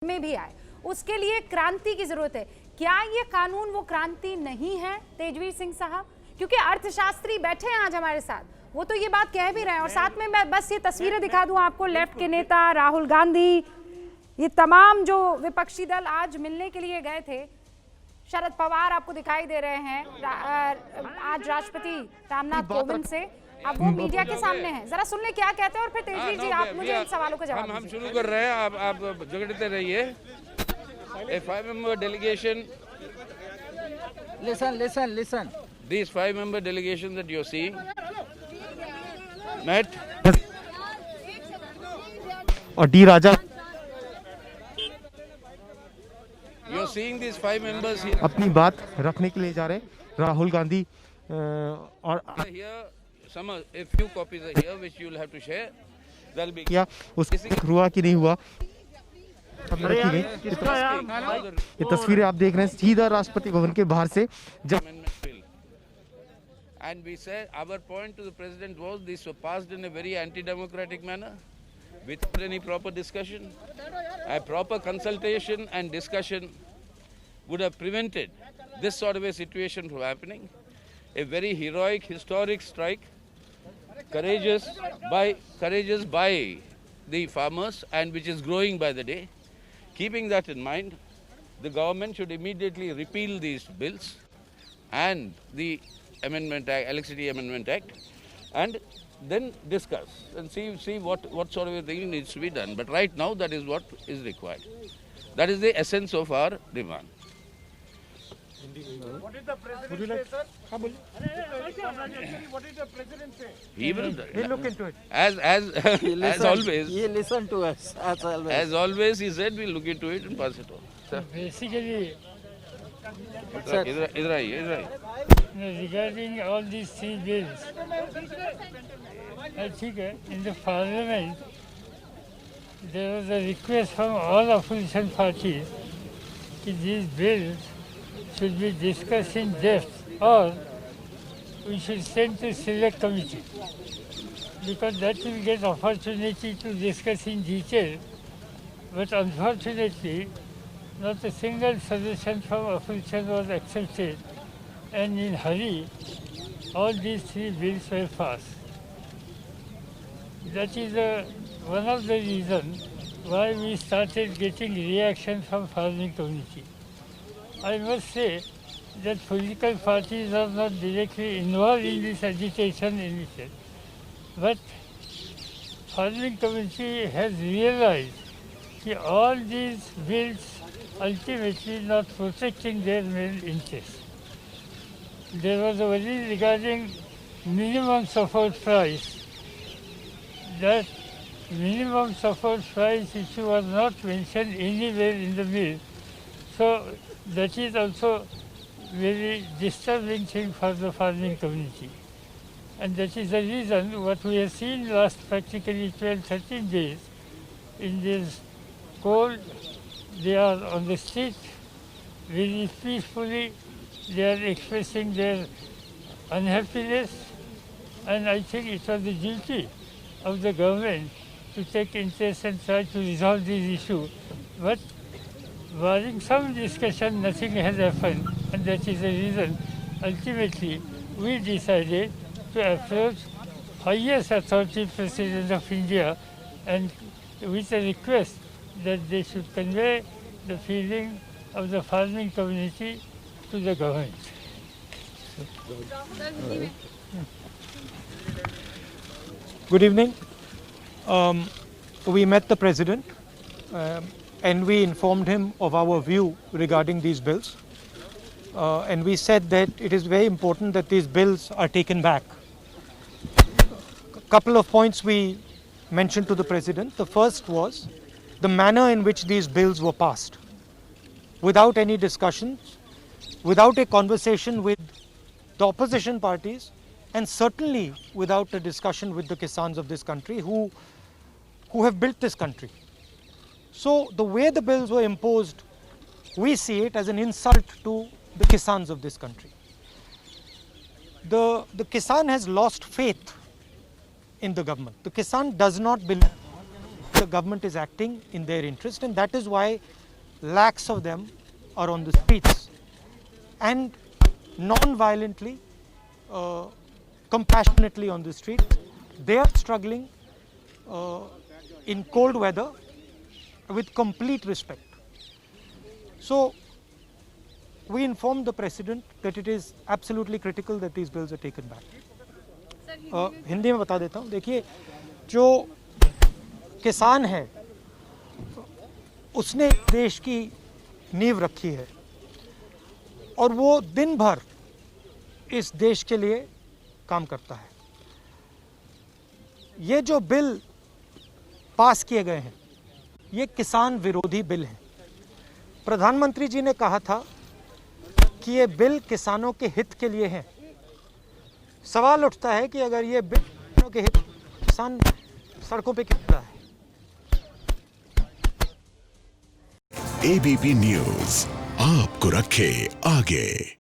में भी आए, उसके लिए क्रांति की जरूरत है। क्या ये कानून वो क्रांति नहीं है तेजवीर सिंह साहब? क्योंकि अर्थशास्त्री बैठे हैं आज हमारे साथ, वो तो ये बात कह भी रहे हैं। और साथ में मैं बस ये तस्वीरें दिखा दूं आपको, लेफ्ट के नेता राहुल गांधी, ये तमाम जो विपक्षी दल आज मिलने के लिए गए थे, शरद पवार आपको दिखाई दे रहे हैं आज राष्ट्रपति रामनाथ कोविंद से। अब वो मीडिया के सामने हैं, जरा सुन ले क्या कहते हैं और फिर तेजवीर जी आप मुझे इन सवालों का जवाब हम शुरू कर रहे हैं। आप जुगड़ते रहिए। A 5-member delegation. Listen. These 5-member delegation that you're seeing met. और D Raja You're seeing these 5 members here. अपनी बात रखने के लिए जा रहे हैं। राहुल गांधी और Here, a few copies are here which you'll have to share. That'll be. क्या उसका हुआ कि नहीं हुआ रखी गई। ये तस्वीरें आप देख रहे हैं सीधा राष्ट्रपति भवन के बाहर से। जब Amendment bill. And we said our point to the president was this was passed in a very anti-democratic manner, without any proper discussion. A proper consultation and discussion would have prevented this sort of a situation from happening. A very heroic, historic strike, courageous by the farmers, and which is growing by the day. Keeping that in mind, the government should immediately repeal these bills and the Electricity Amendment Act, and then discuss and see what sort of a thing needs to be done. But right now, that is what is required. That is the essence of our demand. What did the president say, sir? What did the president say? He will look into it. As always. He listened to us as always. As always, he said we'll look into it and pass it on. Sir. Basically, Sir. Idhar aayiye. regarding all these three bills, I think in the parliament there was a request from all opposition parties that these bills should be discussed in depth, or we should send to select committee, because that will get opportunity to discuss in detail. But unfortunately, not a single suggestion from opposition was accepted, and in hurry, all these three bills were passed. That is one of the reasons why we started getting reaction from farming community. I must say that political parties are not directly involved in this agitation initiative, but farming community has realized that all these bills ultimately not protecting their main interests. There was a worry regarding minimum support price. That minimum support price issue was not mentioned anywhere in the bill. So that is also very disturbing thing for the farming community. And that is the reason what we have seen last practically 12-13 days in this cold. They are on the street very peacefully. They are expressing their unhappiness, and I think it was the duty of the government to take interest and try to resolve this issue. But barring some discussion, nothing has happened, and that is the reason ultimately we decided to approach highest authority, President of India, and with a request that they should convey the feeling of the farming community to the government. Good evening. We met the president and we informed him of our view regarding these bills. And we said that it is very important that these bills are taken back. A couple of points we mentioned to the president. The first was the manner in which these bills were passed, without any discussions, without a conversation with the opposition parties, and certainly without a discussion with the Kisans of this country who have built this country. So the way the bills were imposed, we see it as an insult to the Kisans of this country. The Kisan has lost faith in the government. The Kisan does not believe the government is acting in their interest, and that is why lakhs of them are on the streets and non-violently, compassionately on the street. They are struggling in cold weather with complete respect. So we informed the President that it is absolutely critical that these bills are taken back. Hindi में बता देता हूँ. देखिए, जो किसान है उसने देश की नींव रखी है और वो दिन भर इस देश के लिए काम करता है. ये जो बिल पास किए गए हैं ये किसान विरोधी बिल हैं. प्रधानमंत्री जी ने कहा था कि ये बिल किसानों के हित के लिए है. सवाल उठता है कि अगर ये बिल किसानों के हित, किसान सड़कों पे क्यों खड़ा है? एबीपी न्यूज़ आपको रखे आगे.